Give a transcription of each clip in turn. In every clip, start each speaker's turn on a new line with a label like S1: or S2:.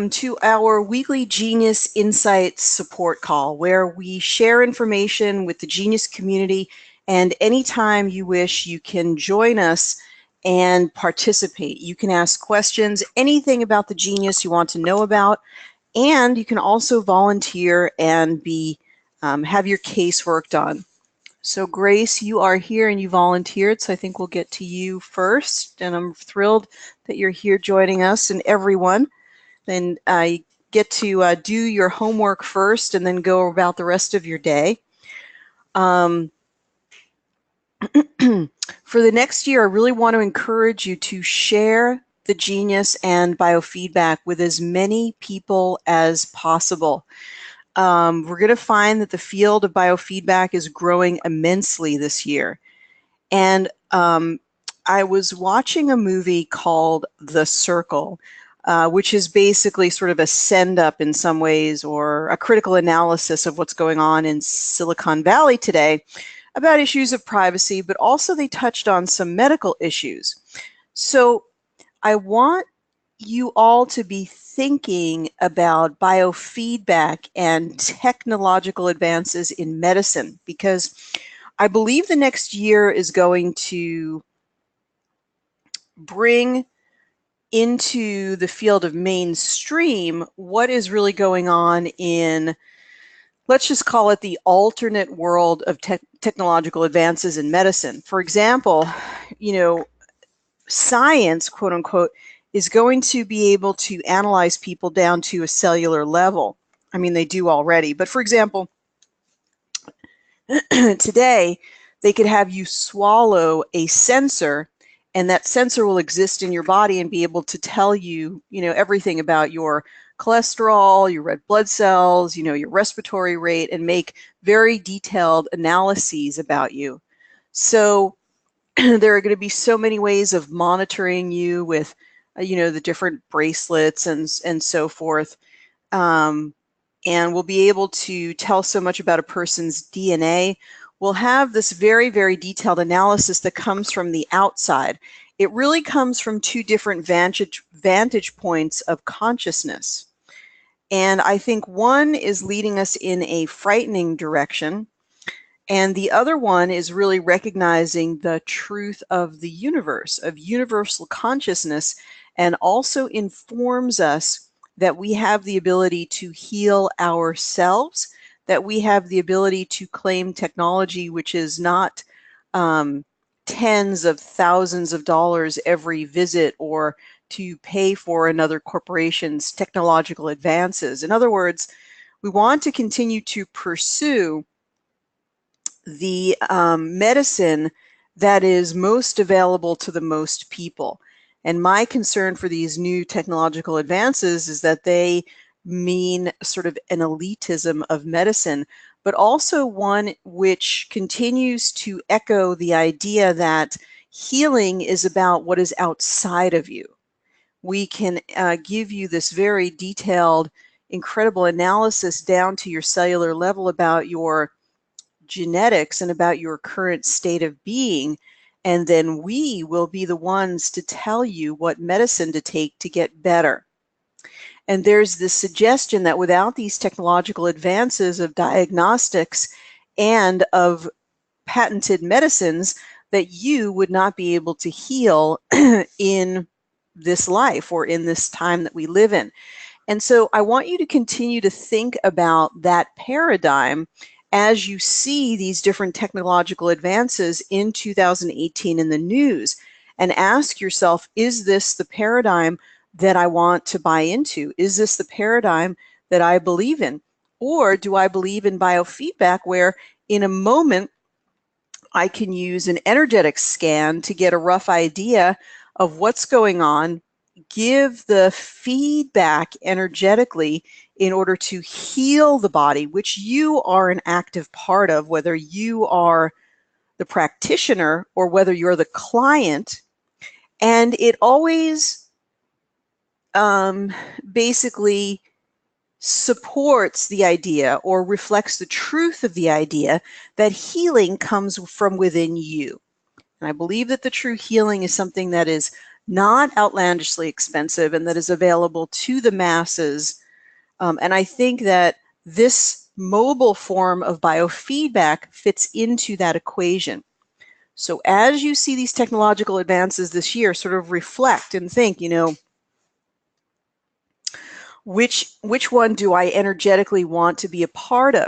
S1: To our weekly Genius Insights support call, where we share information with the Genius community, and anytime you wish, you can join us and participate. You can ask questions, anything about the Genius you want to know about, and you can also volunteer and have your case worked on. So Grace, you are here and you volunteered, so I think we'll get to you first, and I'm thrilled that you're here joining us, and everyone. Then you get to do your homework first and then go about the rest of your day. For the next year, I really want to encourage you to share the Genius and biofeedback with as many people as possible. We're going to find that the field of biofeedback is growing immensely this year. And I was watching a movie called The Circle, which is basically sort of a send-up in some ways, or a critical analysis of what's going on in Silicon Valley today about issues of privacy, but also they touched on some medical issues. So I want you all to be thinking about biofeedback and technological advances in medicine, because I believe the next year is going to bring into the field of mainstream what is really going on in, let's just call it the alternate world of technological advances in medicine. For example, science, quote unquote, is going to be able to analyze people down to a cellular level. I mean, they do already, but for example, today they could have you swallow a sensor, and that sensor will exist in your body and be able to tell you, everything about your cholesterol, your red blood cells, your respiratory rate, and make very detailed analyses about you. So there are going to be so many ways of monitoring you with, the different bracelets and so forth. And we'll be able to tell so much about a person's DNA. We'll have this very, very detailed analysis that comes from the outside. It really comes from two different vantage points of consciousness. And I think one is leading us in a frightening direction, and the other one is really recognizing the truth of the universe, of universal consciousness, and also informs us that we have the ability to heal ourselves, that we have the ability to claim technology which is not tens of thousands of dollars every visit, or to pay for another corporation's technological advances. In other words, we want to continue to pursue the medicine that is most available to the most people. And my concern for these new technological advances is that they mean sort of an elitism of medicine, but also one which continues to echo the idea that healing is about what is outside of you. We can give you this very detailed, incredible analysis down to your cellular level about your genetics and about your current state of being, and then we will be the ones to tell you what medicine to take to get better. And there's this suggestion that without these technological advances of diagnostics and of patented medicines, that you would not be able to heal in this life or in this time that we live in. And so I want you to continue to think about that paradigm as you see these different technological advances in 2018 in the news, and ask yourself, is this the paradigm that I want to buy into? Is this the paradigm that I believe in? Or do I believe in biofeedback, where in a moment I can use an energetic scan to get a rough idea of what's going on, give the feedback energetically in order to heal the body, which you are an active part of, whether you are the practitioner or whether you're the client. And it always basically supports the idea or reflects the truth of the idea that healing comes from within you. And I believe that the true healing is something that is not outlandishly expensive, and that is available to the masses. And I think that this mobile form of biofeedback fits into that equation. So as you see these technological advances this year, sort of reflect and think, you know, which one do I energetically want to be a part of?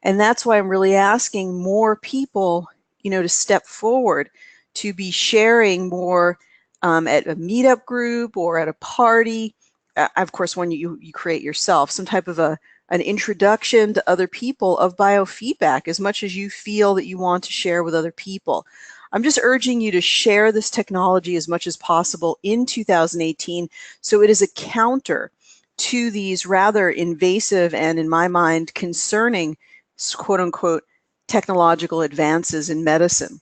S1: And that's why I'm really asking more people, you know, to step forward, to be sharing more at a meetup group or at a party. Of course, when you create yourself, some type of an introduction to other people of biofeedback, as much as you feel that you want to share with other people. I'm just urging you to share this technology as much as possible in 2018, so it is a counter to these rather invasive and, in my mind, concerning, quote unquote, technological advances in medicine.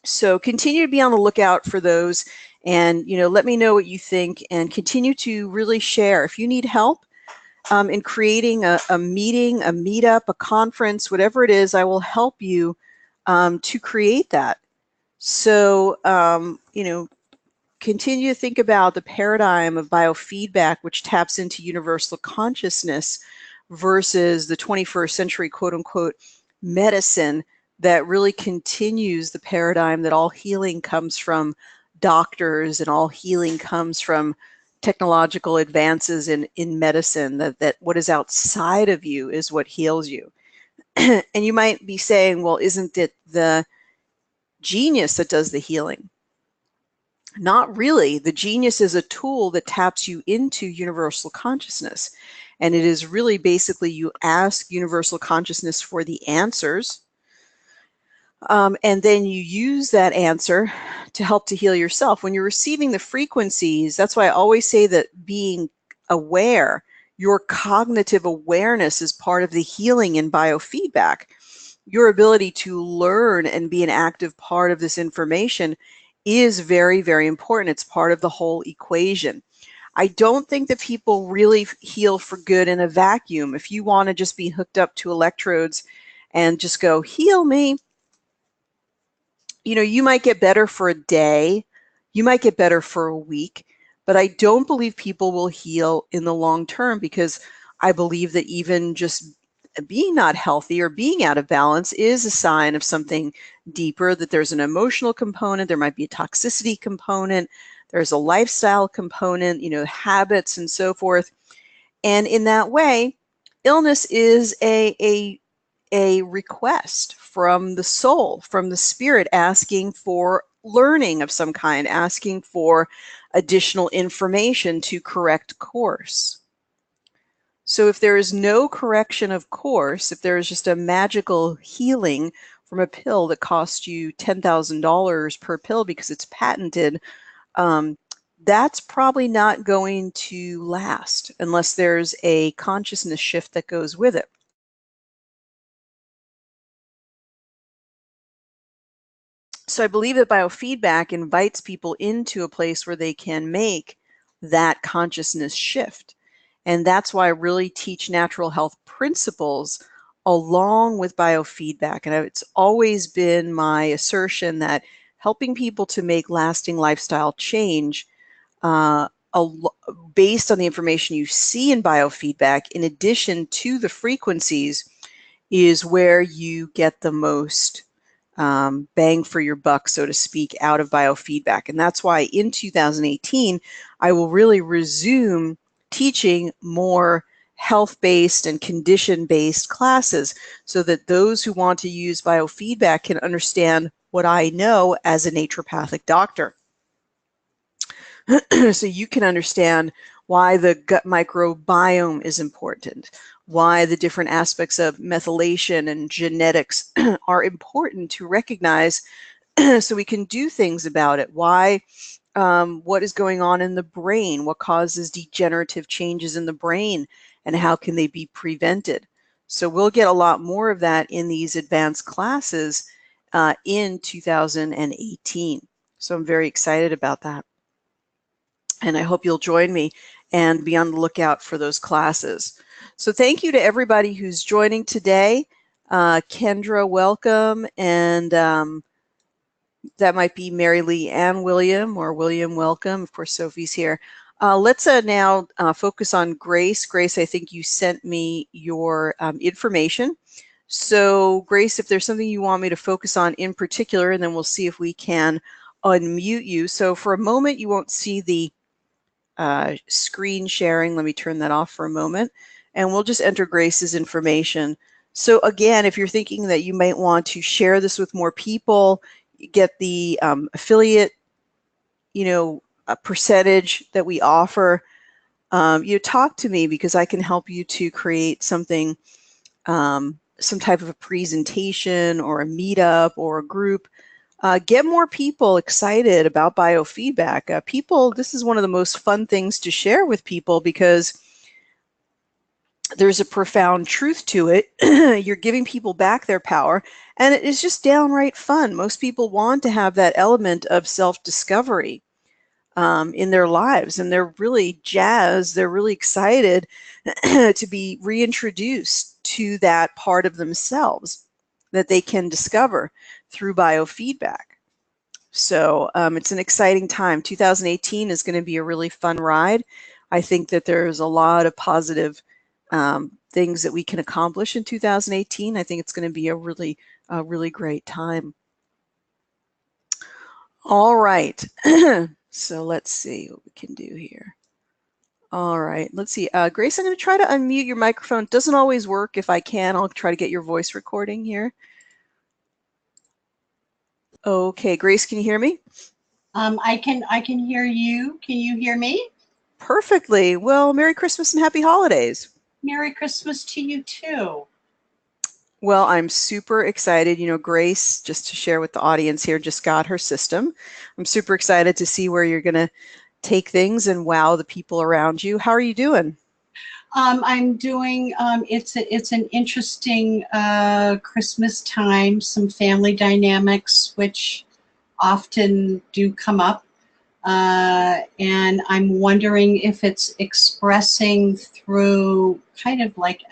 S1: So continue to be on the lookout for those, and, you know, let me know what you think, and continue to really share. If you need help in creating a meeting, a meetup, a conference, whatever it is, I will help you to create that. So, you know, continue to think about the paradigm of biofeedback, which taps into universal consciousness, versus the 21st century, quote unquote, medicine that really continues the paradigm that all healing comes from doctors and all healing comes from technological advances in medicine, that what is outside of you is what heals you. And you might be saying, well, isn't it the genius that does the healing? Not really. The genius is a tool that taps you into universal consciousness. And it is really basically you ask universal consciousness for the answers. And then you use that answer to help to heal yourself. When you're receiving the frequencies, that's why I always say that being aware, your cognitive awareness is part of the healing in biofeedback. Your ability to learn and be an active part of this information is very, very important. It's part of the whole equation. I don't think that people really heal for good in a vacuum. If you want to just be hooked up to electrodes and just go, heal me, you know, you might get better for a day, you might get better for a week, but I don't believe people will heal in the long term, because I believe that even just being not healthy or being out of balance is a sign of something deeper, that there's an emotional component, there might be a toxicity component, there's a lifestyle component, you know, habits and so forth. And in that way, illness is a request from the soul, from the spirit, asking for learning of some kind, asking for additional information to correct course. So if there is no correction of course, if there is just a magical healing from a pill that costs you $10,000 per pill because it's patented, that's probably not going to last unless there's a consciousness shift that goes with it. So I believe that biofeedback invites people into a place where they can make that consciousness shift. And that's why I really teach natural health principles along with biofeedback. And it's always been my assertion that helping people to make lasting lifestyle change based on the information you see in biofeedback, in addition to the frequencies, is where you get the most bang for your buck, so to speak, out of biofeedback. And that's why in 2018, I will really resume teaching more health-based and condition-based classes, so that those who want to use biofeedback can understand what I know as a naturopathic doctor. So you can understand why the gut microbiome is important, why the different aspects of methylation and genetics are important to recognize, so we can do things about it. Why, what is going on in the brain, what causes degenerative changes in the brain, and how can they be prevented. So we'll get a lot more of that in these advanced classes in 2018. So I'm very excited about that. And I hope you'll join me and be on the lookout for those classes. So thank you to everybody who's joining today. Kendra, welcome. And That might be Mary Lee and William, or William, welcome. Of course, Sophie's here. Let's now focus on Grace. Grace, I think you sent me your information. So Grace, if there's something you want me to focus on in particular, and then we'll see if we can unmute you. So for a moment, you won't see the screen sharing. Let me turn that off for a moment, and we'll just enter Grace's information. So again, if you're thinking that you might want to share this with more people, get the affiliate, a percentage that we offer, talk to me, because I can help you to create something, some type of a presentation or a meetup or a group. Get more people excited about biofeedback. People, this is one of the most fun things to share with people, because there's a profound truth to it. You're giving people back their power, and it is just downright fun. Most people want to have that element of self-discovery in their lives, and they're really jazzed, they're really excited to be reintroduced to that part of themselves that they can discover through biofeedback. So it's an exciting time. 2018 is going to be a really fun ride. I think that there's a lot of positive things that we can accomplish in 2018. I think it's going to be a really great time. All right. So let's see what we can do here. All right, let's see. Grace, I'm going to try to unmute your microphone. It doesn't always work. If I can, I'll try to get your voice recording here. Okay, Grace, can you hear me?
S2: I can hear you. Can you hear me?
S1: Perfectly. Well, Merry Christmas and Happy Holidays.
S2: Merry Christmas to you too.
S1: Well, I'm super excited. Grace, just to share with the audience here, just got her system. I'm super excited to see where you're going to take things and wow the people around you. How are you doing?
S2: I'm doing, it's an interesting Christmas time, some family dynamics, which often do come up. And I'm wondering if it's expressing through kind of like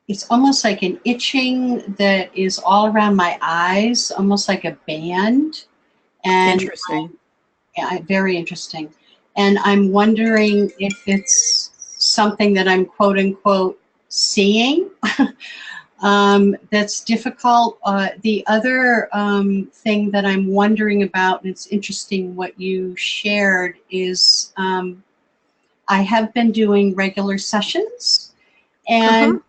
S2: it's almost like an itching that is all around my eyes, almost like a band. And
S1: Interesting.
S2: yeah, very interesting. And I'm wondering if it's something that I'm quote unquote seeing that's difficult. The other thing that I'm wondering about, and it's interesting what you shared, is I have been doing regular sessions, and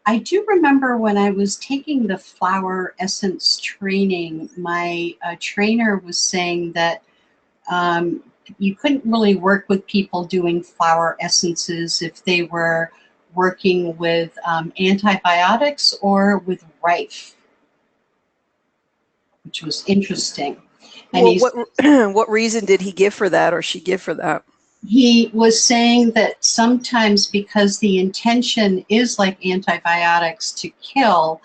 S2: I do remember when I was taking the flower essence training, my trainer was saying that you couldn't really work with people doing flower essences if they were working with antibiotics or with rife, which was interesting. And
S1: Well, what reason did he give for that, or she give for that?
S2: he was saying that sometimes because the intention is like antibiotics to kill,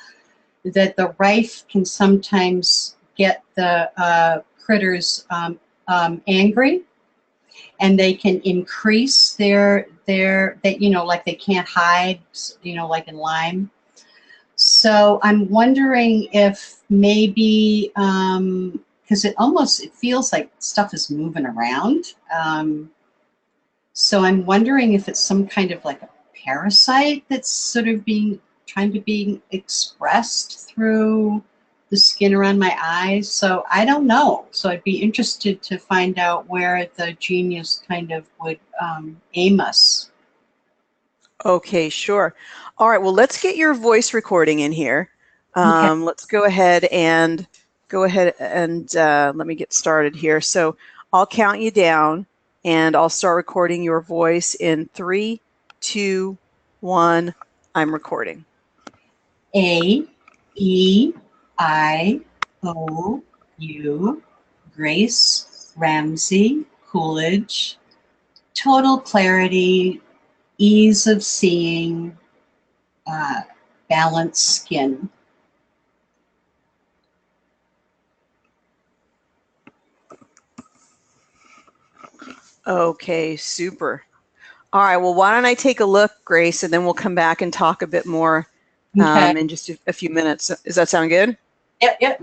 S2: that the rife can sometimes get the critters angry, and they can increase their like they can't hide, like in Lyme. So I'm wondering if maybe because it feels like stuff is moving around. So I'm wondering if it's some kind of like a parasite that's sort of trying to be expressed through the skin around my eyes. So I don't know. So I'd be interested to find out where the genius kind of would aim us.
S1: Okay, sure. All right, well, let's get your voice recording in here.
S2: Okay.
S1: Let's go ahead and let me get started here. So I'll count you down, and I'll start recording your voice in 3, 2, 1. I'm recording.
S2: A-E-I-O-U, Grace Ramsey Coolidge, total clarity, ease of seeing, balanced skin.
S1: Okay, super. All right, well, why don't I take a look, Grace, and then we'll come back and talk a bit more
S2: Okay.
S1: in just a few minutes. Does that sound good?
S2: Yep, yep.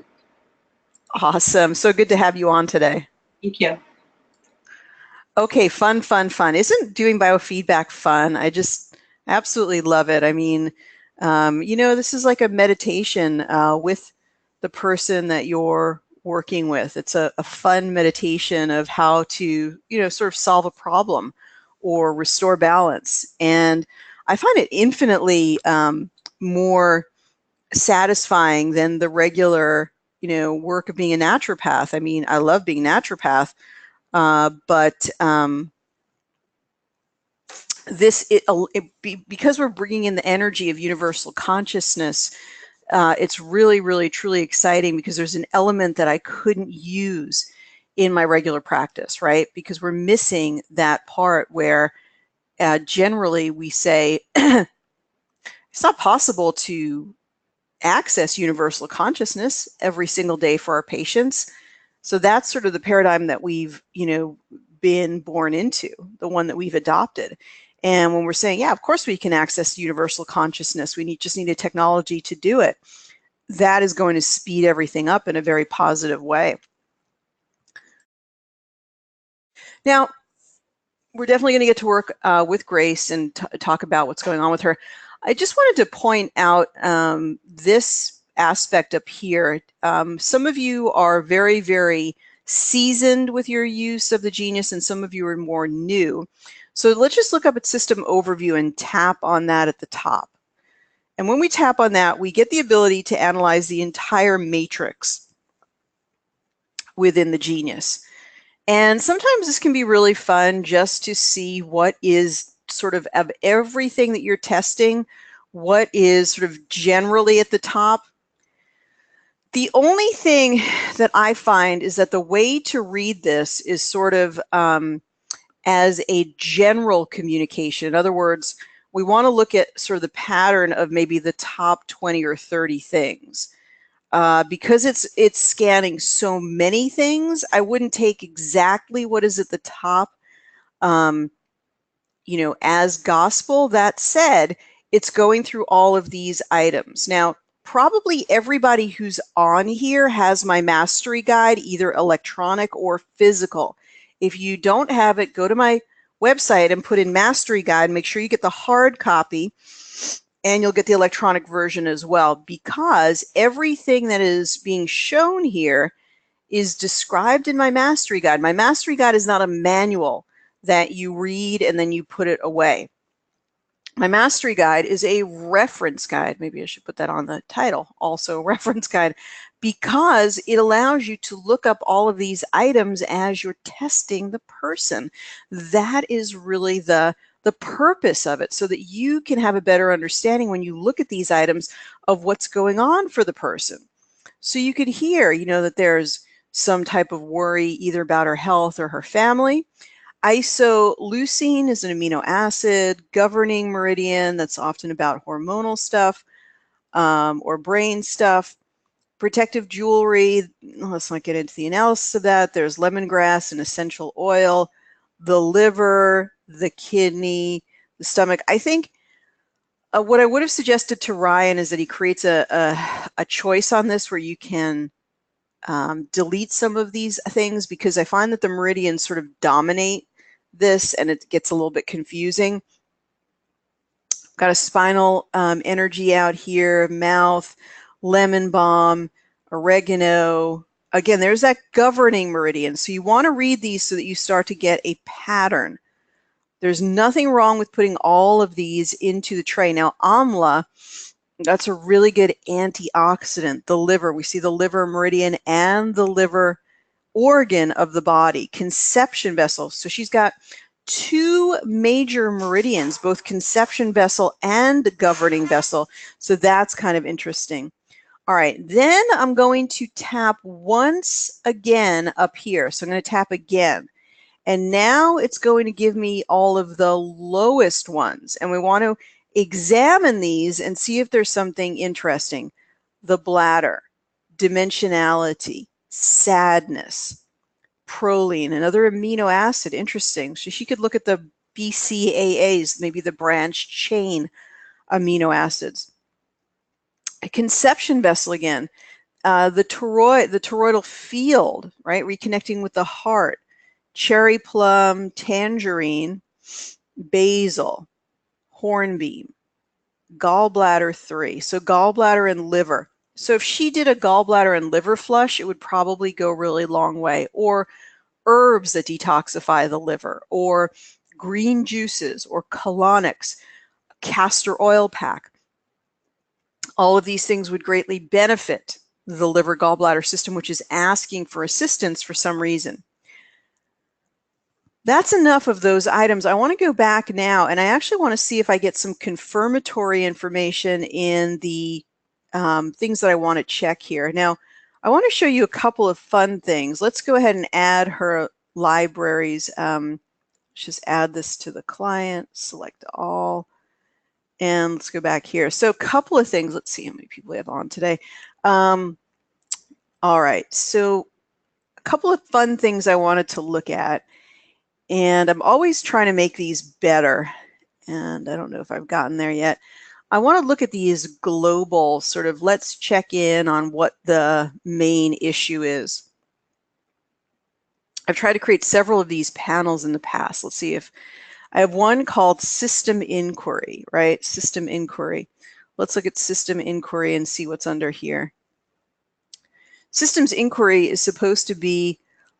S1: Awesome. So good to have you on today.
S2: Thank you.
S1: Okay, fun, fun, fun. Isn't doing biofeedback fun? I just absolutely love it. I mean, this is like a meditation with the person that you're working with. It's a fun meditation of how to, sort of solve a problem or restore balance. And I find it infinitely more satisfying than the regular, work of being a naturopath. I mean, I love being a naturopath, but because we're bringing in the energy of universal consciousness, it's really, really, truly exciting because there's an element that I couldn't use in my regular practice, right? Because we're missing that part where generally we say it's not possible to access universal consciousness every single day for our patients. So that's sort of the paradigm that we've, been born into, the one that we've adopted. And when we're saying, yeah, of course we can access universal consciousness, we just need a technology to do it, that is going to speed everything up in a very positive way. Now, we're definitely going to get to work with Grace and talk about what's going on with her. I just wanted to point out this aspect up here. Some of you are very, very seasoned with your use of the Genius, and some of you are more new. So let's just look up at System Overview and tap on that at the top. And when we tap on that, we get the ability to analyze the entire matrix within the Genius. And sometimes this can be really fun just to see what is sort of everything that you're testing, what is sort of generally at the top. The only thing that I find is that the way to read this is sort of as a general communication. In other words, we want to look at sort of the pattern of maybe the top 20 or 30 things. Because it's scanning so many things, I wouldn't take exactly what is at the top, as gospel. That said, it's going through all of these items. Now, probably everybody who's on here has my mastery guide, either electronic or physical. If you don't have it, go to my website and put in mastery guide. Make sure you get the hard copy, and you'll get the electronic version as well, because everything that is being shown here is described in my mastery guide. My mastery guide is not a manual that you read and then you put it away. My mastery guide is a reference guide. Maybe I should put that on the title, also reference guide, because it allows you to look up all of these items as you're testing the person. That is really the purpose of it, so that you can have a better understanding when you look at these items of what's going on for the person. So you could hear, that there's some type of worry either about her health or her family. Isoleucine is an amino acid. Governing meridian, that's often about hormonal stuff or brain stuff. Protective jewelry, let's not get into the analysis of that. There's lemongrass and essential oil. The liver, the kidney, the stomach. I think what I would have suggested to Ryan is that he creates a choice on this where you can delete some of these things, because I find that the meridians sort of dominate this and it gets a little bit confusing. Got a spinal energy out here, mouth, lemon balm, oregano. Again, there's that governing meridian. So you want to read these so that you start to get a pattern. There's nothing wrong with putting all of these into the tray. Now, amla, that's a really good antioxidant. The liver, we see the liver meridian and the liver organ of the body. Conception vessel. So she's got two major meridians, both conception vessel and governing vessel. So that's kind of interesting. All right, then I'm going to tap once again up here. So I'm going to tap again. And now it's going to give me all of the lowest ones. And we want to examine these and see if there's something interesting. The bladder, dimensionality, sadness, proline, another amino acid, interesting. So she could look at the BCAAs, maybe the branched chain amino acids. A conception vessel again. The toroidal field, right? Reconnecting with the heart. Cherry plum, tangerine, basil, hornbeam, gallbladder 3. So gallbladder and liver. So if she did a gallbladder and liver flush, it would probably go a really long way. Or herbs that detoxify the liver, or green juices, or colonics, castor oil pack. All of these things would greatly benefit the liver gallbladder system, which is asking for assistance for some reason. That's enough of those items. I want to go back now, and I actually want to see if I get some confirmatory information in the things that I want to check here. Now, I want to show you a couple of fun things. Let's go ahead and add her libraries. Just add this to the client, select all, and let's go back here. So a couple of things. Let's see how many people we have on today. All right, so a couple of fun things I wanted to look at. And I'm always trying to make these better. And I don't know if I've gotten there yet. I want to look at these global sort of, let's check in on what the main issue is. I've tried to create several of these panels in the past. Let's see if I have one called System Inquiry, right? System Inquiry. Let's look at System Inquiry and see what's under here. Systems Inquiry is supposed to be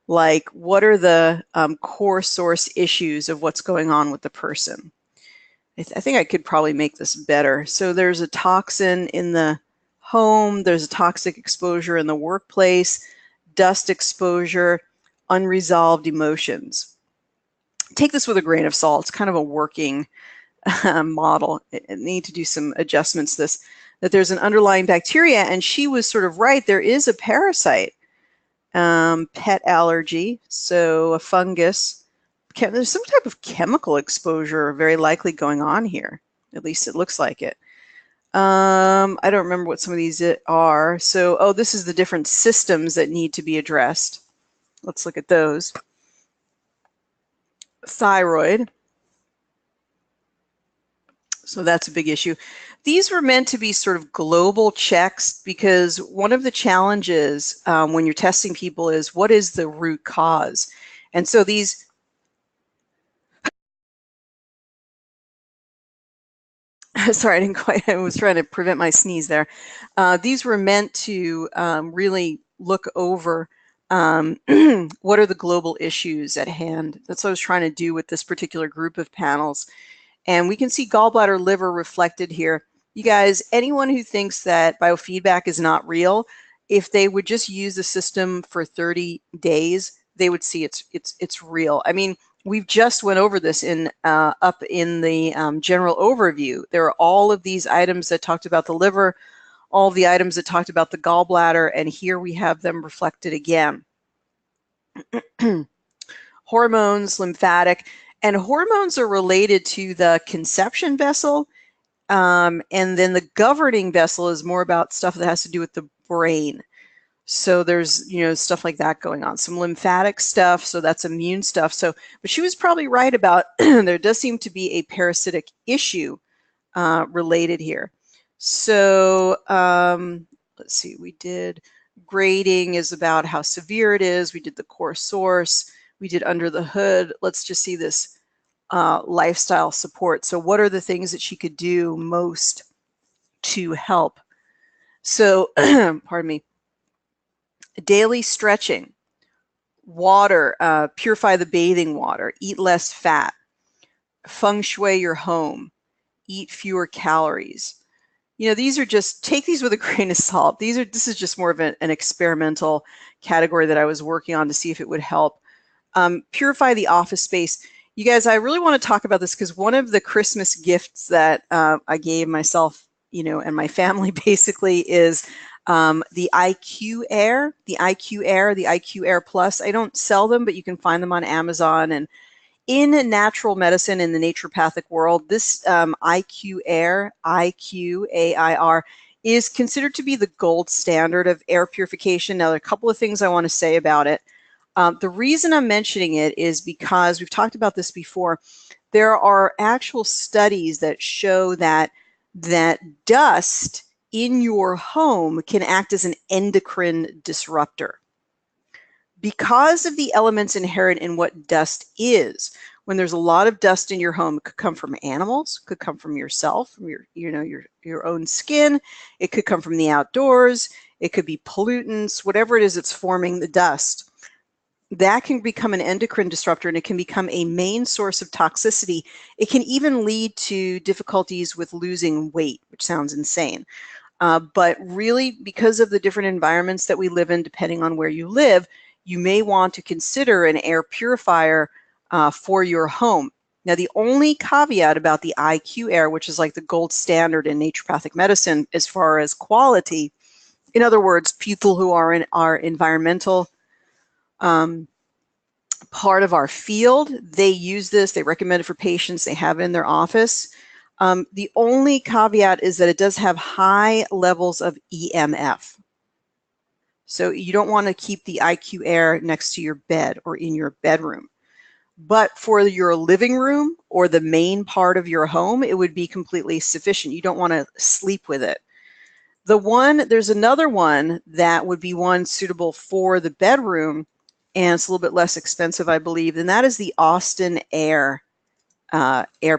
S1: like, what are the core source issues of what's going on with the person? I think I could probably make this better. So there's a toxin in the home, there's a toxic exposure in the workplace, dust exposure, unresolved emotions. Take this with a grain of salt. It's kind of a working model. I need to do some adjustments to this, that there's an underlying bacteria, and she was sort of right. There is a parasite. Pet allergy, so a fungus. There's some type of chemical exposure very likely going on here. At least it looks like it. I don't remember what some of these are. So, oh, this is the different systems that need to be addressed. Let's look at those. Thyroid. So that's a big issue. These were meant to be sort of global checks, because one of the challenges when you're testing people is, what is the root cause? And so these, sorry, I didn't quite, I was trying to prevent my sneeze there. These were meant to really look over what are the global issues at hand. That's what I was trying to do with this particular group of panels. And we can see gallbladder, liver reflected here. You guys, anyone who thinks that biofeedback is not real, if they would just use the system for 30 days, they would see it's real. I mean, we've just went over this in up in the general overview. There are all of these items that talked about the liver, all the items that talked about the gallbladder, and here we have them reflected again. Hormones, lymphatic, and hormones are related to the conception vessel. And then the governing vessel is more about stuff that has to do with the brain. So there's, you know, stuff like that going on. Some lymphatic stuff, so that's immune stuff. So, but she was probably right about there does seem to be a parasitic issue related here. So let's see, we did grading is about how severe it is. We did the core source. We did under the hood. Let's just see this lifestyle support. So what are the things that she could do most to help? So, pardon me, daily stretching, water, purify the bathing water, eat less fat, feng shui your home, eat fewer calories. You know, these are just, take these with a grain of salt. This is just more of an experimental category that I was working on to see if it would help. Purify the office space. You guys, I really want to talk about this because one of the Christmas gifts that I gave myself, you know, and my family basically is the IQ Air, the IQ Air Plus. I don't sell them, but you can find them on Amazon. And in natural medicine, in the naturopathic world, this IQ Air, IQ-AIR, is considered to be the gold standard of air purification. Now, there are a couple of things I want to say about it. The reason I'm mentioning it is because we've talked about this before. There are actual studies that show that dust in your home can act as an endocrine disruptor. Because of the elements inherent in what dust is, when there's a lot of dust in your home, it could come from animals, could come from yourself, from your own skin, it could come from the outdoors, it could be pollutants, whatever it is that's forming the dust. That can become an endocrine disruptor, and it can become a main source of toxicity. It can even lead to difficulties with losing weight, which sounds insane. But really, because of the different environments that we live in, depending on where you live, you may want to consider an air purifier for your home. Now, the only caveat about the IQ air, which is like the gold standard in naturopathic medicine as far as quality, in other words, people who are in our environmental part of our field, they use this, they recommend it for patients, they have it in their office. The only caveat is that it does have high levels of EMF. So you don't want to keep the IQ air next to your bed or in your bedroom. But for your living room or the main part of your home, it would be completely sufficient. You don't want to sleep with it. There's another one that would be one suitable for the bedroom, and it's a little bit less expensive, I believe, and that is the Austin Air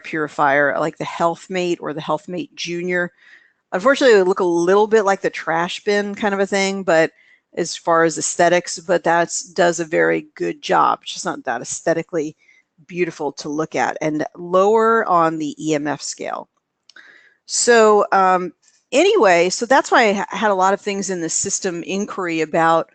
S1: purifier, like the HealthMate or the HealthMate Junior. Unfortunately, they look a little bit like the trash bin kind of a thing, but as far as aesthetics, but that does a very good job. It's just not that aesthetically beautiful to look at, and lower on the EMF scale. So anyway, so that's why I had a lot of things in the system inquiry about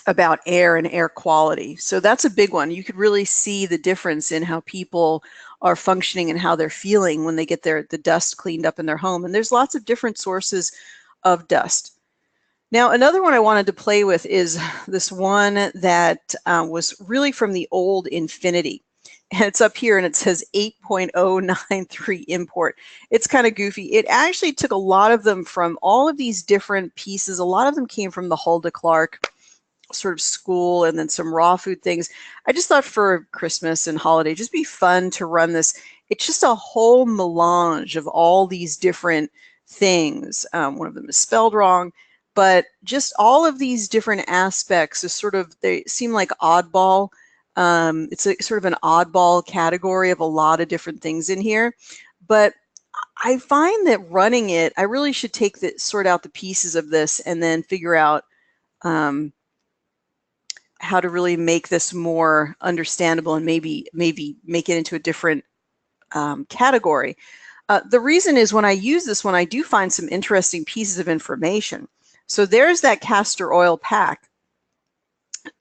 S1: about air and air quality. So that's a big one. You could really see the difference in how people are functioning and how they're feeling when they get the dust cleaned up in their home. And there's lots of different sources of dust. Now, another one I wanted to play with is this one that was really from the old Infinity. And it's up here and it says 8.093 import. It's kind of goofy. It actually took a lot of them from all of these different pieces. A lot of them came from the Hulda Clark sort of school, and then some raw food things. I just thought for Christmas and holiday, just be fun to run this. It's just a whole melange of all these different things. One of them is spelled wrong, but just all of these different aspects is sort of, they seem like oddball. It's a sort of an oddball category of a lot of different things in here. But I find that running it, I really should sort out the pieces of this and then figure out how to really make this more understandable and maybe make it into a different category. The reason is when I use this one, I do find some interesting pieces of information. So there's that castor oil pack.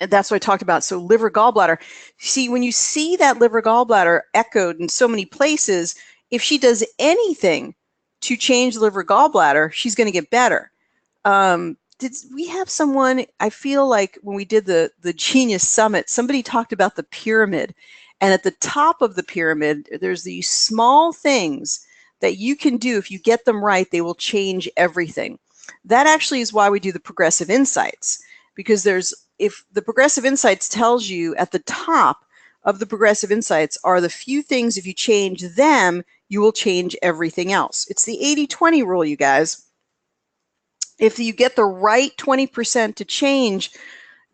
S1: And that's what I talked about. So liver gallbladder. See, when you see that liver gallbladder echoed in so many places, if she does anything to change liver gallbladder, she's going to get better. Did we have someone, I feel like when we did the Genius Summit, somebody talked about the pyramid. And at the top of the pyramid, there's these small things that you can do. If you get them right, they will change everything. That actually is why we do the Progressive Insights, because if the Progressive Insights tells you at the top of the Progressive Insights are the few things, if you change them, you will change everything else. It's the 80-20 rule, you guys. If you get the right 20% to change,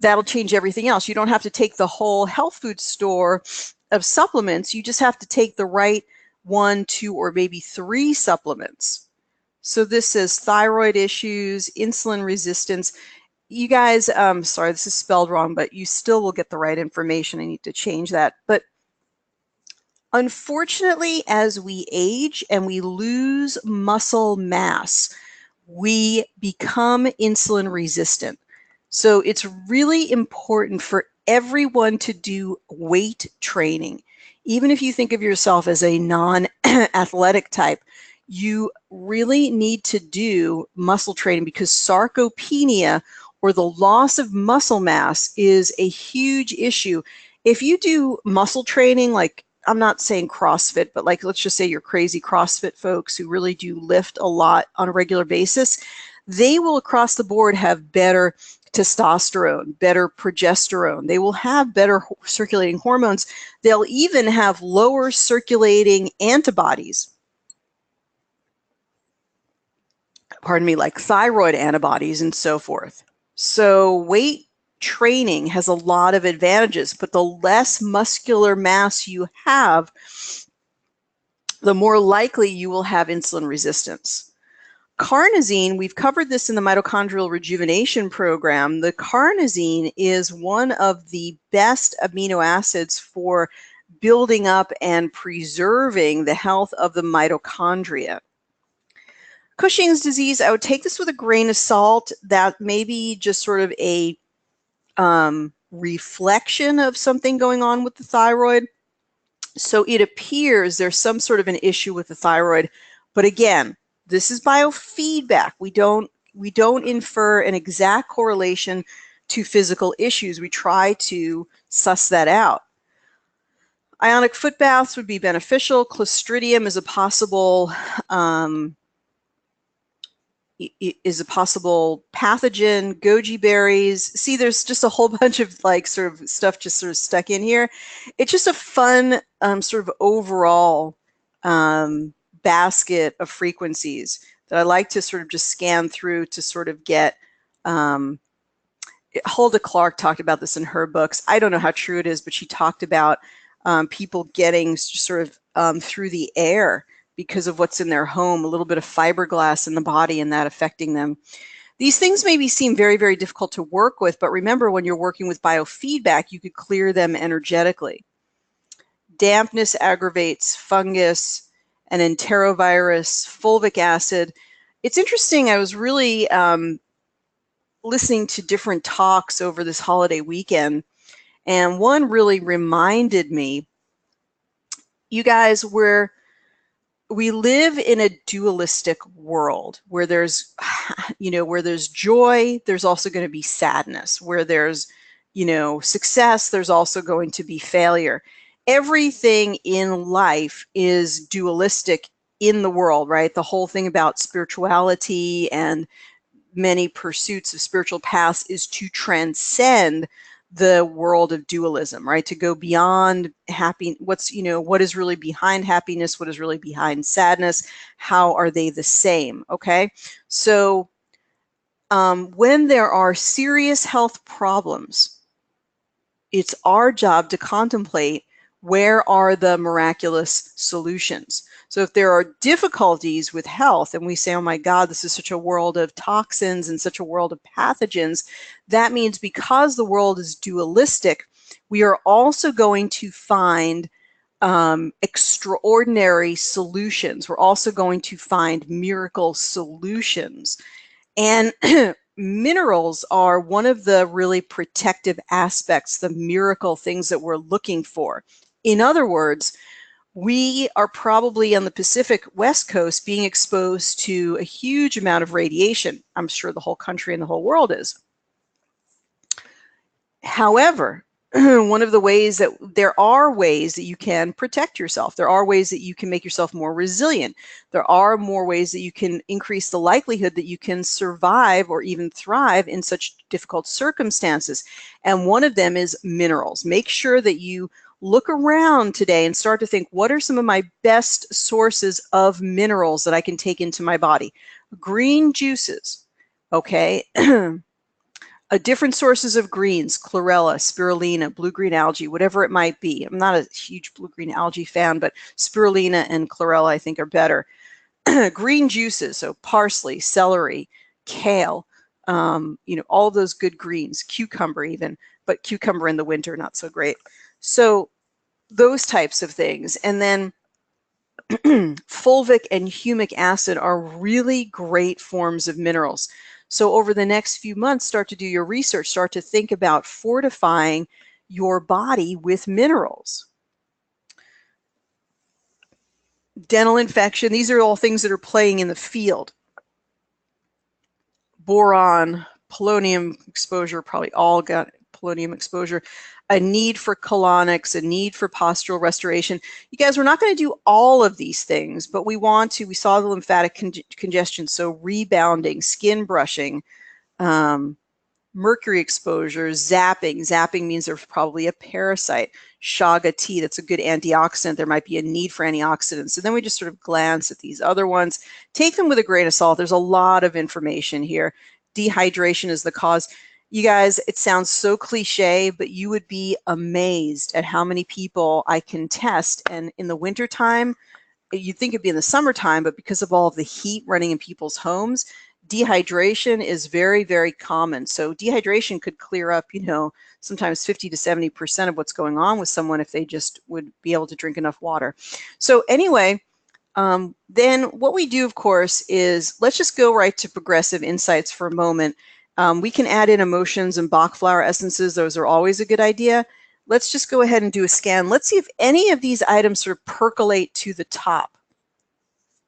S1: that'll change everything else. You don't have to take the whole health food store of supplements. You just have to take the right 1, 2, or maybe 3 supplements. So this says thyroid issues, insulin resistance. You guys, sorry, this is spelled wrong, but you still will get the right information. I need to change that. But unfortunately, as we age and we lose muscle mass, we become insulin resistant. So it's really important for everyone to do weight training. Even if you think of yourself as a non-athletic type, you really need to do muscle training, because sarcopenia, or the loss of muscle mass, is a huge issue. If you do muscle training, like, I'm not saying CrossFit, but like, let's just say you're crazy CrossFit folks who really do lift a lot on a regular basis, they will across the board have better testosterone, better progesterone. They will have better circulating hormones. They'll even have lower circulating antibodies. pardon me, like thyroid antibodies and so forth. So weight training has a lot of advantages, but the less muscular mass you have, the more likely you will have insulin resistance. Carnosine, we've covered this in the mitochondrial rejuvenation program. The carnosine is one of the best amino acids for building up and preserving the health of the mitochondria. Cushing's disease, I would take this with a grain of salt. That may be just sort of a reflection of something going on with the thyroid. So it appears there's some sort of an issue with the thyroid. But again, this is biofeedback. We don't infer an exact correlation to physical issues. We try to suss that out. Ionic foot baths would be beneficial. Clostridium is a possible pathogen. Goji berries. See, there's just a whole bunch of like sort of stuff just sort of stuck in here. It's just a fun sort of overall basket of frequencies that I like to sort of just scan through to sort of get. Hulda Clark talked about this in her books. I don't know how true it is, but she talked about people getting sort of through the air because of what's in their home, a little bit of fiberglass in the body and that affecting them. These things maybe seem very, very difficult to work with, but remember when you're working with biofeedback, you could clear them energetically. Dampness aggravates fungus and enterovirus, fulvic acid. It's interesting, I was really listening to different talks over this holiday weekend, and one really reminded me, you guys, we live in a dualistic world where there's, where there's joy, there's also going to be sadness. Where there's, success, there's also going to be failure. Everything in life is dualistic in the world, right? The whole thing about spirituality and many pursuits of spiritual paths is to transcend the world of dualism, right? To go beyond happy, what is really behind happiness, what is really behind sadness, how are they the same, okay? So when there are serious health problems, it's our job to contemplate where are the miraculous solutions. So if there are difficulties with health and we say, oh my God, this is such a world of toxins and such a world of pathogens, that means because the world is dualistic, we are also going to find extraordinary solutions. We're also going to find miracle solutions. And minerals are one of the really protective aspects, the miracle things that we're looking for. In other words, we are probably on the Pacific West Coast being exposed to a huge amount of radiation. I'm sure the whole country and the whole world is. However, one of the ways that there are ways that you can protect yourself. There are ways that you can make yourself more resilient. There are more ways that you can increase the likelihood that you can survive or even thrive in such difficult circumstances. And one of them is minerals. Make sure that you look around today and start to think, what are some of my best sources of minerals that I can take into my body? Green juices, okay? Different sources of greens, chlorella, spirulina, blue-green algae, whatever it might be. I'm not a huge blue-green algae fan, but spirulina and chlorella I think are better. Green juices, so parsley, celery, kale, all those good greens, cucumber even, but cucumber in the winter, not so great. So those types of things. And then fulvic and humic acid are really great forms of minerals. So over the next few months, start to do your research, start to think about fortifying your body with minerals. Dental infection, these are all things that are playing in the field. Boron, polonium exposure, probably all got polonium exposure. A need for colonics, a need for postural restoration. You guys, we're not going to do all of these things, but we saw the lymphatic congestion, so rebounding, skin brushing, mercury exposure, zapping. Zapping means there's probably a parasite. Chaga tea, that's a good antioxidant. There might be a need for antioxidants. And then we just sort of glance at these other ones. Take them with a grain of salt. There's a lot of information here. Dehydration is the cause. You guys, it sounds so cliche, but you would be amazed at how many people I can test. And in the wintertime, you'd think it'd be in the summertime, but because of all of the heat running in people's homes, dehydration is very, very common. So dehydration could clear up, you know, sometimes 50 to 70% of what's going on with someone if they just would be able to drink enough water. So anyway, then what we do, of course, is let's just go right to progressive insights for a moment. We can add in emotions and Bach flower essences. Those are always a good idea. Let's just go ahead and do a scan. Let's see if any of these items sort of percolate to the top.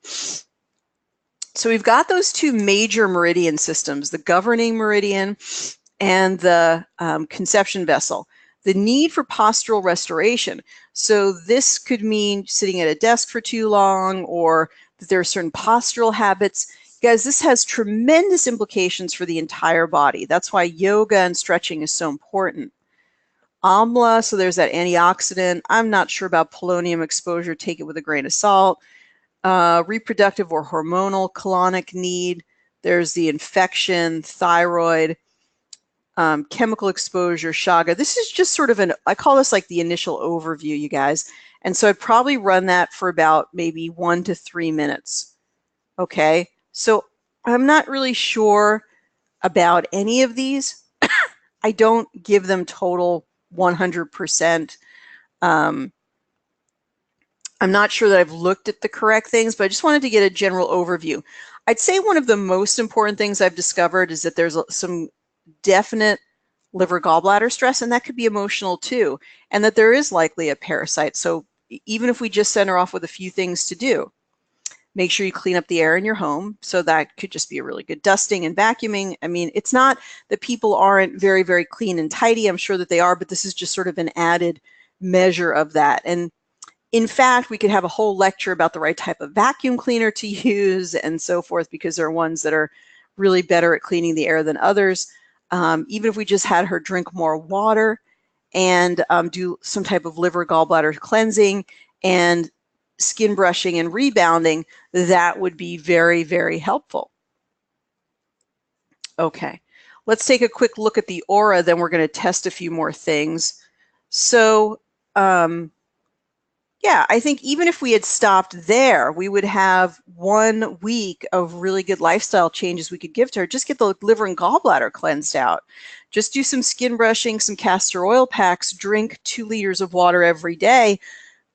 S1: So we've got those two major meridian systems, the governing meridian and the conception vessel. The need for postural restoration. So this could mean sitting at a desk for too long, or that there are certain postural habits. Guys, this has tremendous implications for the entire body. That's why yoga and stretching is so important. Amla, so there's that antioxidant. I'm not sure about polonium exposure. Take it with a grain of salt. Reproductive or hormonal colonic need. There's the infection, thyroid, chemical exposure, chaga. This is just sort of I call this like the initial overview, you guys. And so I'd probably run that for about maybe 1 to 3 minutes. Okay, so I'm not really sure about any of these. I don't give them total 100%. I'm not sure that I've looked at the correct things, but I just wanted to get a general overview. I'd say one of the most important things I've discovered is that there's some definite liver gallbladder stress, and that could be emotional too, and that there is likely a parasite. So even if we just send her off with a few things to do, make sure you clean up the air in your home. So that could just be a really good dusting and vacuuming. I mean, it's not that people aren't very, very clean and tidy. I'm sure that they are, but this is just sort of an added measure of that. And in fact, we could have a whole lecture about the right type of vacuum cleaner to use and so forth, because there are ones that are really better at cleaning the air than others. Even if we just had her drink more water and do some type of liver gallbladder cleansing and skin brushing and rebounding, that would be very, very helpful. Okay, let's take a quick look at the aura, then we're going to test a few more things. So, yeah, I think even if we had stopped there, we would have 1 week of really good lifestyle changes we could give to her. Just get the liver and gallbladder cleansed out. Just do some skin brushing, some castor oil packs, drink 2 liters of water every day.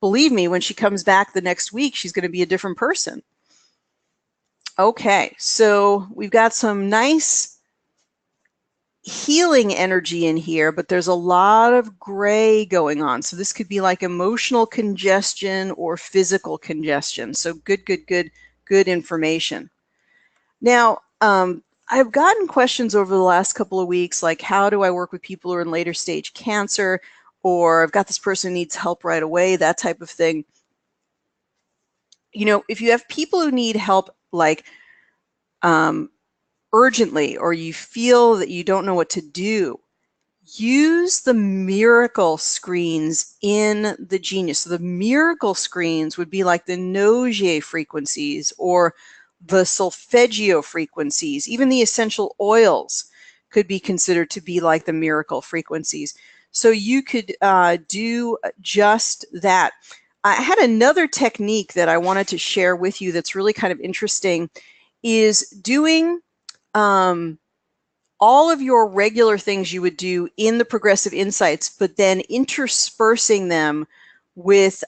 S1: Believe me, when she comes back the next week, she's going to be a different person. Okay, so we've got some nice healing energy in here, but there's a lot of gray going on. So this could be like emotional congestion or physical congestion. So good information. Now, I've gotten questions over the last couple of weeks, like how do I work with people who are in later stage cancer, or I've got this person who needs help right away, that type of thing. You know, if you have people who need help like urgently, or you feel that you don't know what to do, use the miracle screens in the Genius. So the miracle screens would be like the Nogier frequencies or the solfeggio frequencies. Even the essential oils could be considered to be like the miracle frequencies. So you could do just that. I had another technique that I wanted to share with you that's really kind of interesting, is doing all of your regular things you would do in the progressive insights, but then interspersing them with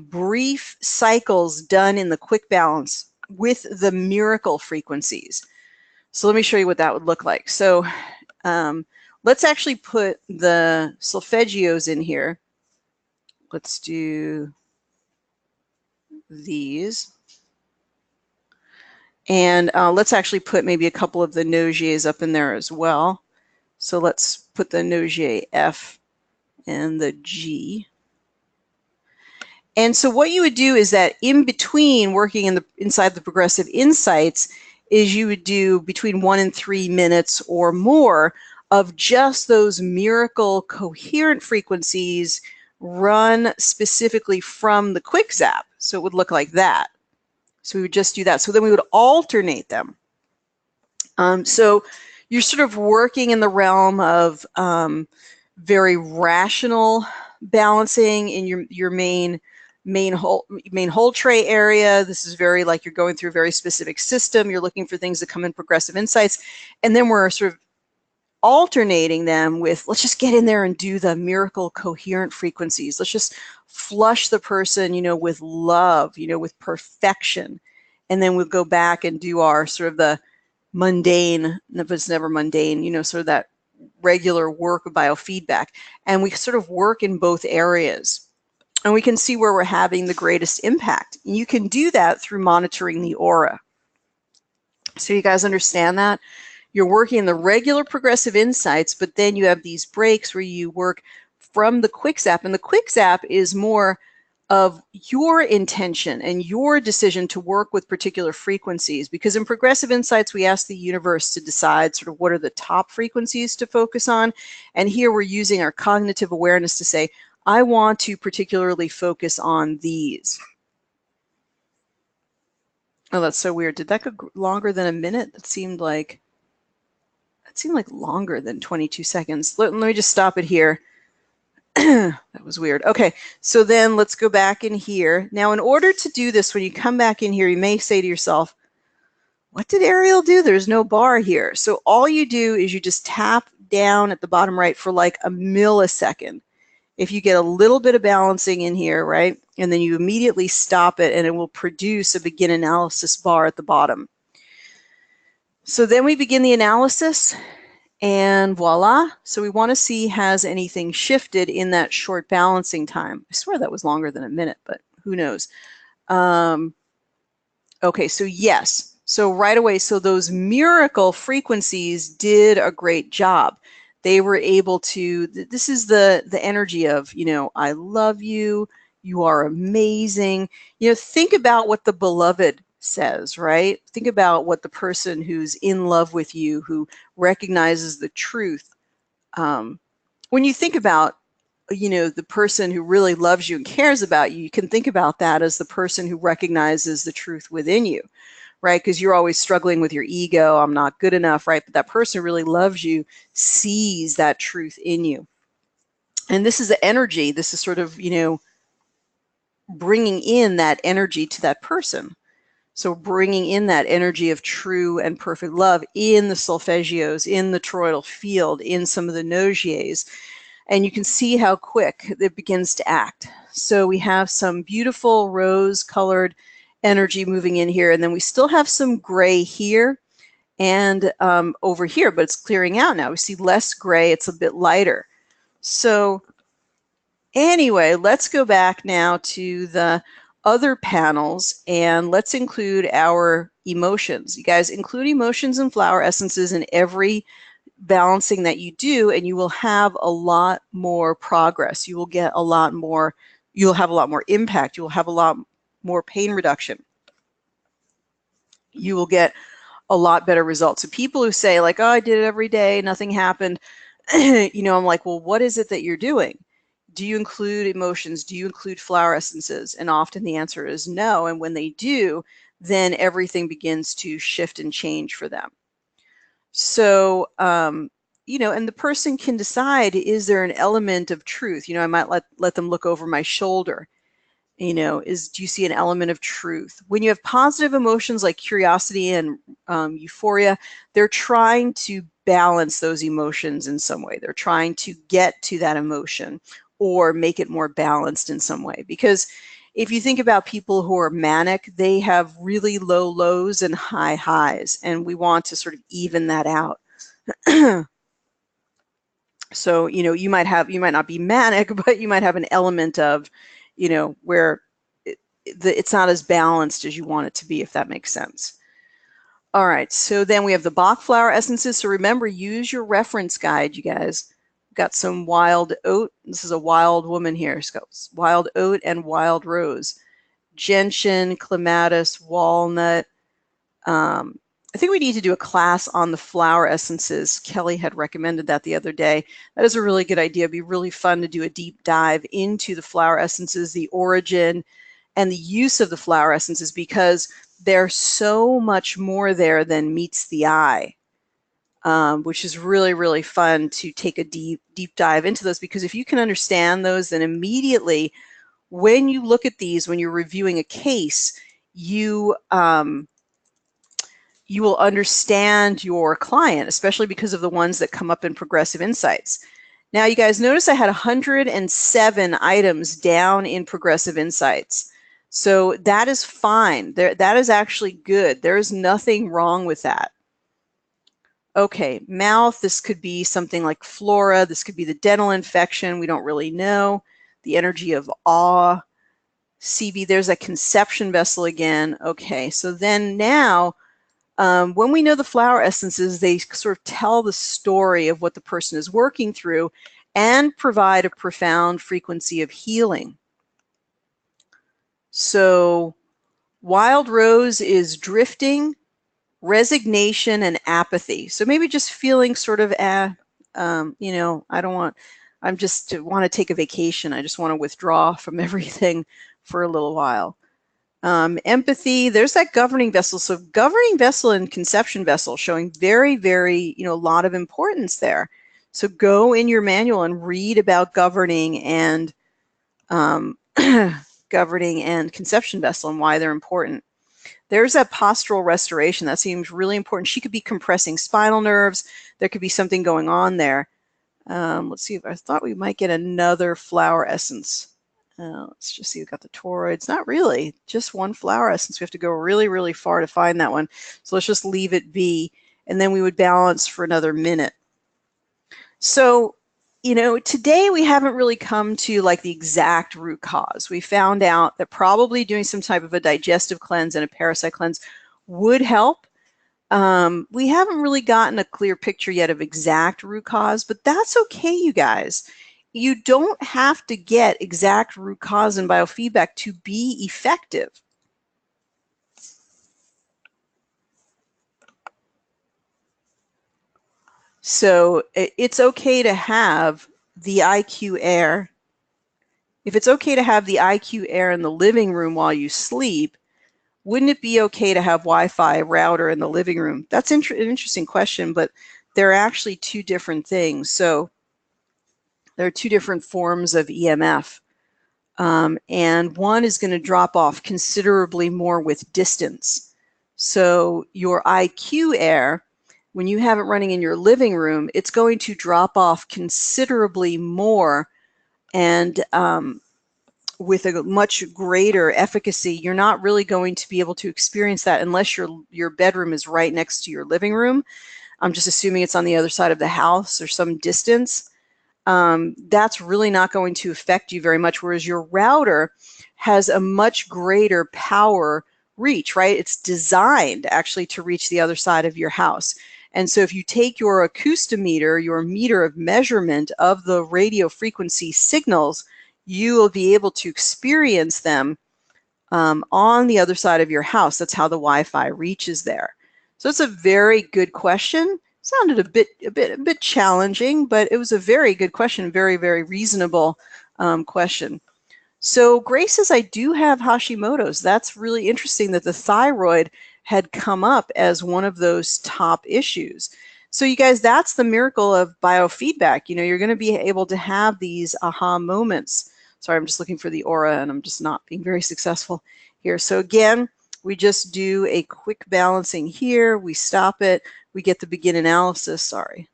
S1: brief cycles done in the quick balance with the miracle frequencies. So let me show you what that would look like. So let's actually put the solfeggios in here. Let's do these. And let's actually put maybe a couple of the Nogiers up in there as well. So let's put the Nogier F and the G. And so what you would do is that in between working inside the progressive insights is you would do between 1 and 3 minutes or more of just those miracle coherent frequencies run specifically from the quick zap. So it would look like that. So we would just do that. So then we would alternate them. So you're sort of working in the realm of very rational balancing in your main whole tray area. This is very like you're going through a very specific system. You're looking for things that come in progressive insights. And then we're sort of alternating them with, let's just get in there and do the miracle coherent frequencies. Let's just flush the person, with love, with perfection. And then we'll go back and do our sort of the mundane, but it's never mundane, sort of that regular work of biofeedback. And we sort of work in both areas. And we can see where we're having the greatest impact. And you can do that through monitoring the aura. So you guys understand that? You're working in the regular progressive insights, but then you have these breaks where you work from the quick zap. And the quick zap is more of your intention and your decision to work with particular frequencies. Because in progressive insights, we ask the universe to decide sort of what are the top frequencies to focus on. And here we're using our cognitive awareness to say, I want to particularly focus on these. Oh, that's so weird. Did that go longer than a minute? That seemed like longer than 22 seconds. Let me just stop it here. That was weird. Okay, so then let's go back in here. Now, in order to do this, when you come back in here, you may say to yourself, what did Ariel do? There's no bar here. So all you do is you just tap down at the bottom right for like a millisecond. If you get a little bit of balancing in here, right? And then you immediately stop it and it will produce a begin analysis bar at the bottom. So then we begin the analysis and voila. So we want to see, has anything shifted in that short balancing time? I swear that was longer than a minute, but who knows? Okay, so yes. So right away, so those miracle frequencies did a great job. They were able to, this is the energy of, I love you, you are amazing. Think about what the beloved says, right? Think about what the person who's in love with you, who recognizes the truth. When you think about, the person who really loves you and cares about you, you can think about that as the person who recognizes the truth within you, right? Because you're always struggling with your ego. I'm not good enough, right? But that person who really loves you sees that truth in you. And this is the energy. This is sort of, bringing in that energy to that person. So bringing in that energy of true and perfect love in the solfeggios, in the toroidal field, in some of the nogiers. And you can see how quick it begins to act. So we have some beautiful rose-colored energy moving in here, and then we still have some gray here and over here, but it's clearing out now. We see less gray, it's a bit lighter. So anyway, let's go back now to the other panels and let's include our emotions. You guys, include emotions and flower essences in every balancing that you do, and you will have a lot more progress. You will get a lot more, you'll have a lot more impact. You will have a lot more pain reduction. You will get a lot better results. So people who say like, oh, I did it every day, nothing happened, I'm like, well, what is it that you're doing? Do you include emotions? Do you include flower essences? And often the answer is no. And when they do, then everything begins to shift and change for them. So, and the person can decide, is there an element of truth? I might let them look over my shoulder. Do you see an element of truth? When you have positive emotions like curiosity and euphoria, they're trying to balance those emotions in some way. They're trying to get to that emotion or make it more balanced in some way. Because if you think about people who are manic, they have really low lows and high highs, and we want to sort of even that out. So, you might not be manic, but you might have an element of, where it's not as balanced as you want it to be, if that makes sense. All right, so then we have the Bach flower essences. So remember, use your reference guide, you guys. Got some wild oat. This is a wild woman here. She's got wild oat and wild rose. Gentian, clematis, walnut, I think we need to do a class on the flower essences. Kelly had recommended that the other day. That is a really good idea. It'd be really fun to do a deep dive into the flower essences, the origin, and the use of the flower essences, because there's so much more there than meets the eye, which is really, really fun to take a deep dive into those, because if you can understand those, then immediately when you look at these, when you're reviewing a case, you will understand your client, especially because of the ones that come up in Progressive Insights. Now, you guys notice I had 107 items down in Progressive Insights. So that is fine. That is actually good. There is nothing wrong with that. Okay, mouth, this could be something like flora. This could be the dental infection. We don't really know. The energy of awe. CB, there's a conception vessel again. Okay, so then now, when we know the flower essences, they sort of tell the story of what the person is working through and provide a profound frequency of healing. So wild rose is drifting, resignation, and apathy. So maybe just feeling sort of, you know, I just want to take a vacation. I just want to withdraw from everything for a little while. Empathy, there's that governing vessel. So governing vessel and conception vessel showing very, very, you know, a lot of importance there. So go in your manual and read about governing and governing and conception vessel and why they're important. There's that postural restoration. That seems really important. She could be compressing spinal nerves. There could be something going on there. Let's see, I thought we might get another flower essence. Let's just see, we've got the toroids. Not really, just one flower essence. We have to go really, really far to find that one. So let's just leave it be, and then we would balance for another minute. So, you know, today we haven't really come to like the exact root cause. We found out that probably doing some type of a digestive cleanse and a parasite cleanse would help. We haven't really gotten a clear picture yet of exact root cause, but that's okay, you guys. You don't have to get exact root cause in biofeedback to be effective. So it's okay to have the IQ air. If it's okay to have the IQ air in the living room while you sleep, wouldn't it be okay to have Wi-Fi router in the living room? That's an interesting question, but they're actually two different things. So there are two different forms of EMF. And one is going to drop off considerably more with distance. So your IQ air, when you have it running in your living room, it's going to drop off considerably more and with a much greater efficacy. You're not really going to be able to experience that unless your bedroom is right next to your living room. I'm just assuming it's on the other side of the house or some distance. That's really not going to affect you very much, whereas your router has a much greater power reach, right? It's designed actually to reach the other side of your house. And so if you take your acoustometer, your meter of measurement of the radio frequency signals, you will be able to experience them on the other side of your house. That's how the Wi-Fi reaches there. So it's a very good question. Sounded a bit challenging, but it was a very good question, very, very reasonable question. So Grace says, I do have Hashimoto's. That's really interesting that the thyroid had come up as one of those top issues. So you guys, that's the miracle of biofeedback. You know, you're going to be able to have these aha moments. Sorry, I'm just looking for the aura and I'm just not being very successful here. So again, we just do a quick balancing here. We stop it. We get the begin analysis. Sorry.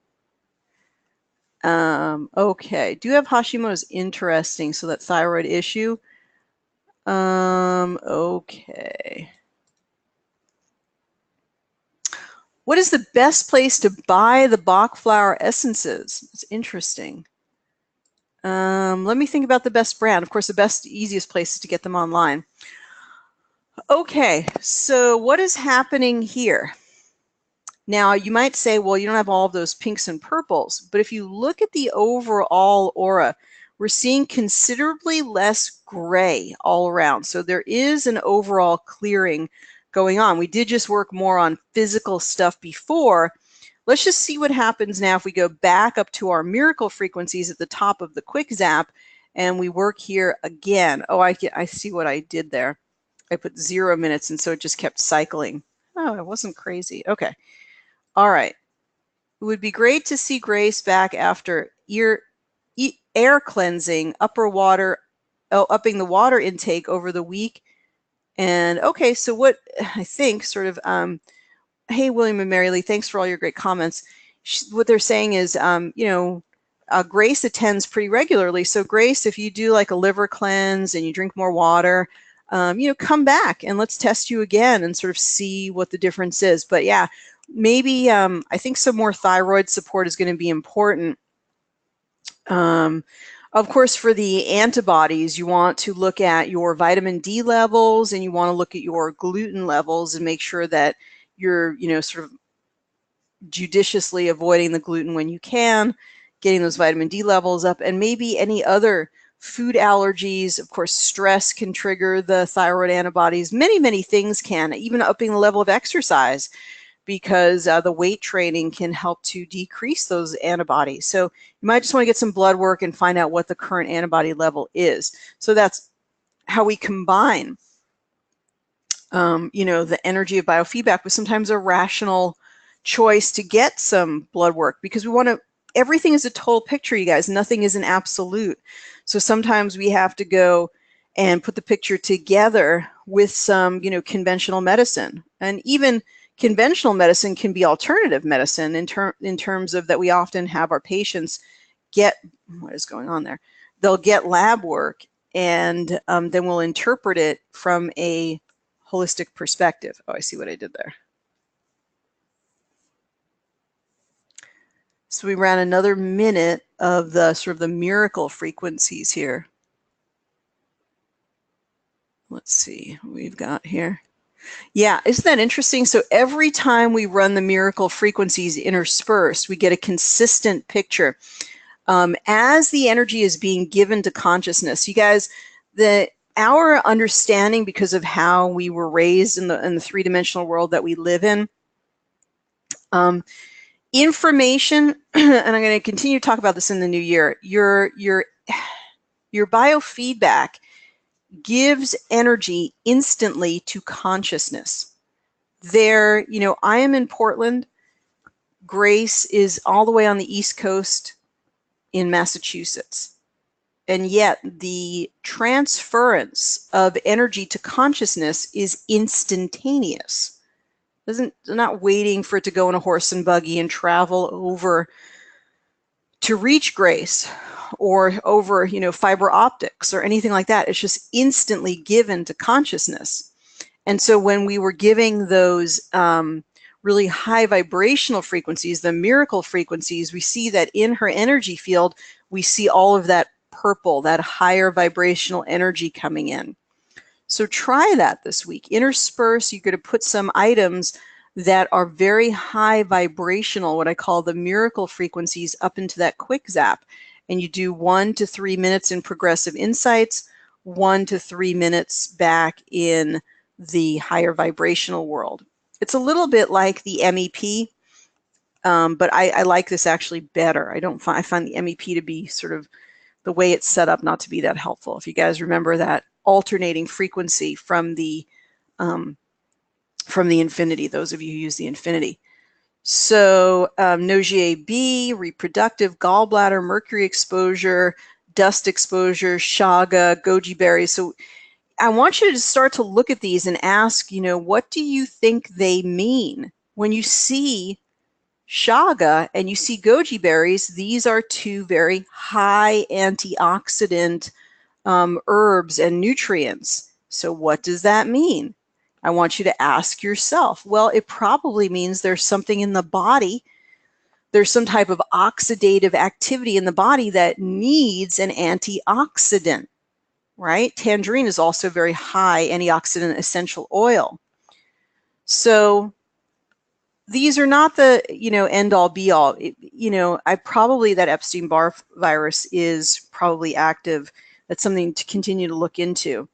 S1: Okay. Do you have Hashimoto's? Interesting. So that thyroid issue. Okay. What is the best place to buy the Bach flower essences? It's interesting. Let me think about the best brand. Of course, the best, easiest place is to get them online. Okay, so what is happening here? Now, you might say, well, you don't have all of those pinks and purples, but if you look at the overall aura, we're seeing considerably less gray all around. So there is an overall clearing going on. We did just work more on physical stuff before. Let's just see what happens now if we go back up to our miracle frequencies at the top of the quick zap and we work here again. Oh, I see what I did there. I put 0 minutes and so it just kept cycling. Oh, it wasn't crazy. Okay. All right. It would be great to see Grace back after air cleansing, upping the water intake over the week. And okay, so what I think sort of, hey, William and Mary Lee, thanks for all your great comments. What they're saying is, Grace attends pretty regularly. So Grace, if you do like a liver cleanse and you drink more water, come back and let's test you again and sort of see what the difference is. But yeah, maybe I think some more thyroid support is going to be important. Of course, for the antibodies, you want to look at your vitamin D levels and you want to look at your gluten levels and make sure that you're, sort of judiciously avoiding the gluten when you can, getting those vitamin D levels up, and maybe any other food allergies. Of course, stress can trigger the thyroid antibodies. Many, many things can, even upping the level of exercise, because the weight training can help to decrease those antibodies. So you might just want to get some blood work and find out what the current antibody level is. So that's how we combine, the energy of biofeedback with sometimes a rational choice to get some blood work, because we want to, everything is a total picture, you guys. Nothing is an absolute. So sometimes we have to go and put the picture together with some, conventional medicine. And even conventional medicine can be alternative medicine in terms of that we often have our patients get, what is going on there? They'll get lab work and then we'll interpret it from a holistic perspective. Oh, I see what I did there. So we ran another minute of the sort of the miracle frequencies here. Let's see what we've got here. Yeah, isn't that interesting? So every time we run the miracle frequencies interspersed, we get a consistent picture. As the energy is being given to consciousness, you guys, our understanding, because of how we were raised in the three-dimensional world that we live in, information, and I'm going to continue to talk about this in the new year, your biofeedback gives energy instantly to consciousness. There, I am in Portland. Grace is all the way on the East Coast in Massachusetts. And yet the transference of energy to consciousness is instantaneous. They're not waiting for it to go in a horse and buggy and travel over to reach Grace or over, fiber optics or anything like that. It's just instantly given to consciousness. And so when we were giving those really high vibrational frequencies, the miracle frequencies, we see that in her energy field, we see all of that purple, that higher vibrational energy coming in. So try that this week. Intersperse, you're going to put some items that are very high vibrational, what I call the miracle frequencies, up into that quick zap. And you do 1 to 3 minutes in progressive insights, 1 to 3 minutes back in the higher vibrational world. It's a little bit like the MEP, but I like this actually better. I find the MEP to be sort of the way it's set up not to be that helpful. If you guys remember that alternating frequency from the infinity, those of you who use the infinity. So Nogier B, reproductive, gallbladder, mercury exposure, dust exposure, chaga, goji berries. So I want you to start to look at these and ask, what do you think they mean? When you see chaga and you see goji berries, these are two very high antioxidant herbs and nutrients. So what does that mean? I want you to ask yourself. Well, it probably means there's something in the body, there's some type of oxidative activity in the body that needs an antioxidant, right? Tangerine is also very high antioxidant essential oil. So these are not the, end all be all. That Epstein-Barr virus is probably active. That's something to continue to look into.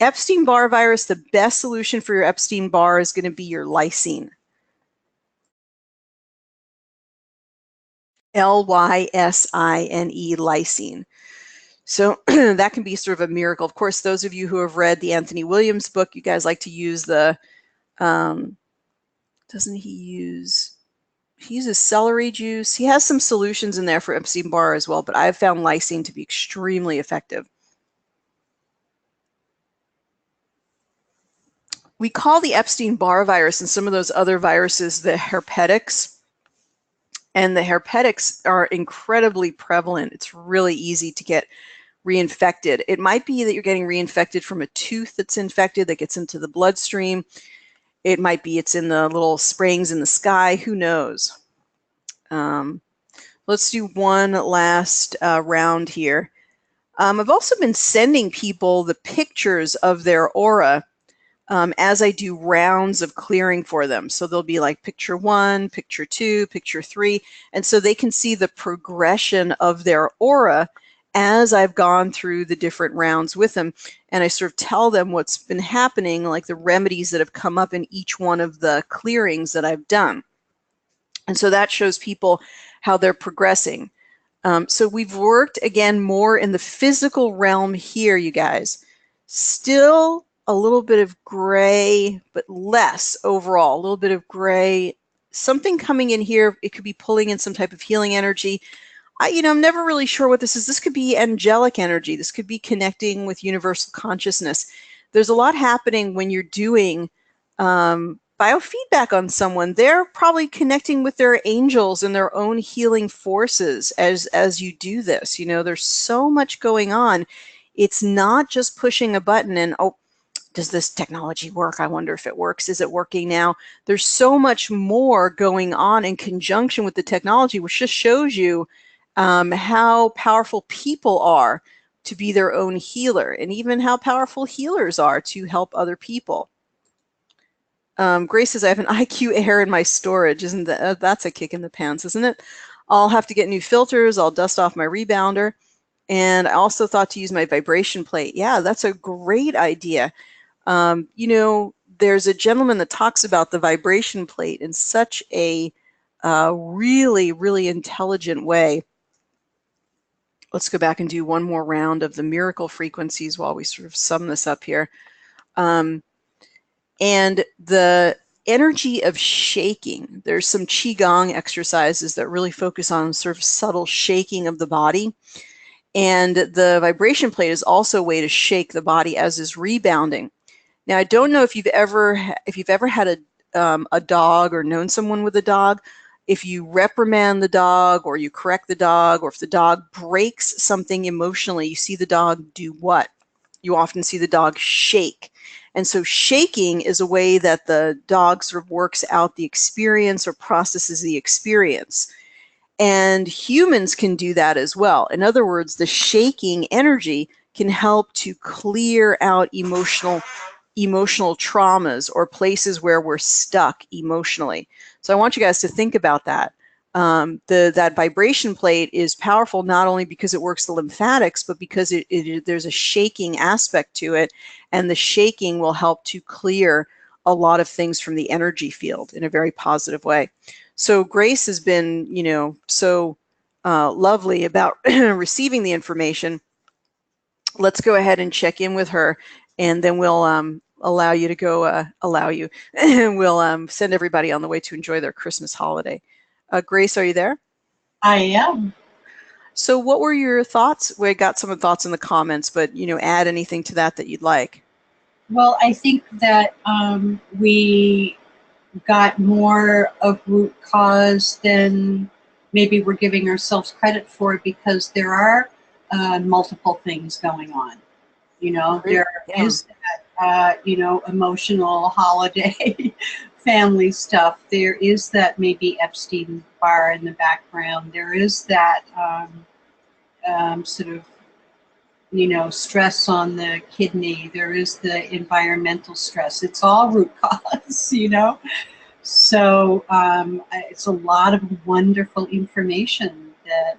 S1: Epstein-Barr virus, the best solution for your Epstein-Barr is going to be your lysine. L-Y-S-I-N-E, lysine. So that can be sort of a miracle. Of course, those of you who have read the Anthony Williams book, you guys like to use the, doesn't he uses celery juice. He has some solutions in there for Epstein-Barr as well, but I've found lysine to be extremely effective. We call the Epstein-Barr virus and some of those other viruses the herpetics. And the herpetics are incredibly prevalent. It's really easy to get reinfected. It might be that you're getting reinfected from a tooth that's infected that gets into the bloodstream. It might be it's in the little sprayings in the sky. Who knows? Let's do one last round here. I've also been sending people the pictures of their aura as I do rounds of clearing for them. So they'll be like picture 1, picture 2, picture 3, and so they can see the progression of their aura as I've gone through the different rounds with them. And I sort of tell them what's been happening, like the remedies that have come up in each one of the clearings that I've done. And so that shows people how they're progressing. So we've worked, again, more in the physical realm here, you guys. Still a little bit of gray, but less overall, a little bit of gray. Something coming in here, it could be pulling in some type of healing energy. I'm never really sure what this is. This could be angelic energy. This could be connecting with universal consciousness. There's a lot happening when you're doing biofeedback on someone. They're probably connecting with their angels and their own healing forces as you do this. There's so much going on. It's not just pushing a button and, oh, does this technology work? I wonder if it works. Is it working now? There's so much more going on in conjunction with the technology, which just shows you how powerful people are to be their own healer, and even how powerful healers are to help other people. Grace says, I have an IQ error in my storage. Isn't that, that's a kick in the pants, isn't it? I'll have to get new filters. I'll dust off my rebounder. And I also thought to use my vibration plate. Yeah, that's a great idea. There's a gentleman that talks about the vibration plate in such a really, really intelligent way. Let's go back and do one more round of the miracle frequencies while we sort of sum this up here. And the energy of shaking, there's some Qigong exercises that really focus on sort of subtle shaking of the body. And the vibration plate is also a way to shake the body, as is rebounding. Now, I don't know if you've ever had a dog or known someone with a dog. If you reprimand the dog or you correct the dog, or if the dog breaks something emotionally, you see the dog do what? You often see the dog shake. And so shaking is a way that the dog sort of works out the experience or processes the experience. And humans can do that as well. In other words, the shaking energy can help to clear out emotional traumas or places where we're stuck emotionally. So I want you guys to think about that. That vibration plate is powerful not only because it works the lymphatics, but because there's a shaking aspect to it, and the shaking will help to clear a lot of things from the energy field in a very positive way. So Grace has been, so lovely about receiving the information. Let's go ahead and check in with her, and then we'll allow you to go, and we'll send everybody on the way to enjoy their Christmas holiday. Grace, are you there?
S2: I am.
S1: So what were your thoughts? We got some of the thoughts in the comments, but add anything to that you'd like.
S2: Well, I think that we got more of root cause than maybe we're giving ourselves credit for, because there are multiple things going on. There is that, emotional holiday family stuff. There is that maybe Epstein-Barr in the background. There is that sort of, stress on the kidney. There is the environmental stress. It's all root cause, So it's a lot of wonderful information that,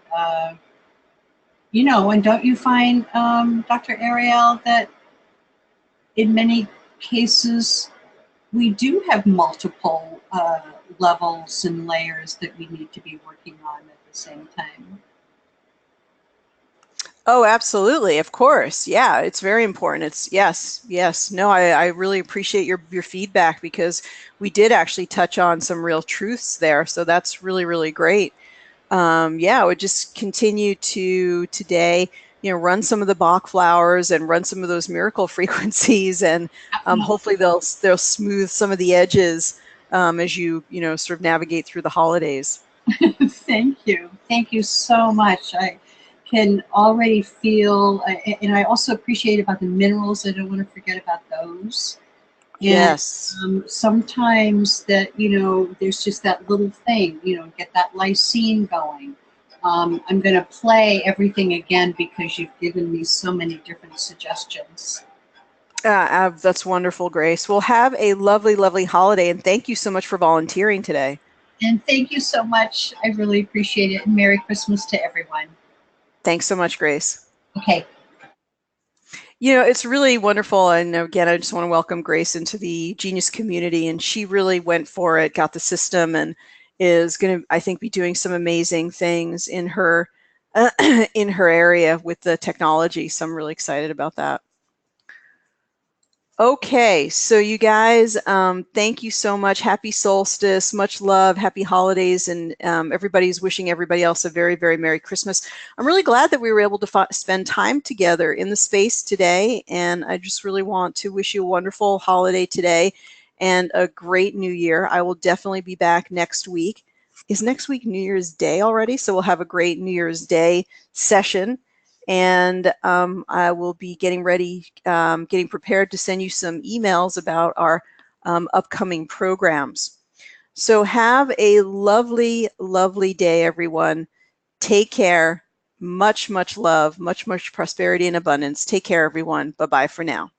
S2: and don't you find, Dr. Ariel, that in many cases, we do have multiple levels and layers that we need to be working on at the same time.
S1: Oh, absolutely. Of course. Yeah, it's very important. It's yes, yes. No, I really appreciate your feedback because we did actually touch on some real truths there. So that's really, really great. Yeah, I would just continue to today, run some of the Bach flowers and run some of those miracle frequencies, and hopefully they'll smooth some of the edges as sort of navigate through the holidays.
S2: Thank you. Thank you so much. I can already feel, and I also appreciate about the minerals. I don't want to forget about those. And
S1: Yes.
S2: sometimes that, there's just that little thing, get that lysine going. I'm going to play everything again because you've given me so many different suggestions.
S1: That's wonderful, Grace. Well, have a lovely, lovely holiday, and thank you so much for volunteering today.
S2: And thank you so much. I really appreciate it. And Merry Christmas to everyone.
S1: Thanks so much, Grace.
S2: Okay.
S1: It's really wonderful. And again, I just want to welcome Grace into the Genius community. And she really went for it, got the system, and is going to, I think, be doing some amazing things in her in her area with the technology. So I'm really excited about that. Okay, so you guys, thank you so much. Happy solstice, much love, happy holidays, and everybody's wishing everybody else a very, very Merry Christmas. I'm really glad that we were able to spend time together in the space today, and I just really want to wish you a wonderful holiday today and a great new year. I will definitely be back next week. Is next week New Year's Day already? So we'll have a great New Year's Day session. And I will be getting ready, getting prepared to send you some emails about our upcoming programs. So have a lovely, lovely day, everyone. Take care. Much, much love, much, much prosperity and abundance. Take care, everyone. Bye-bye for now.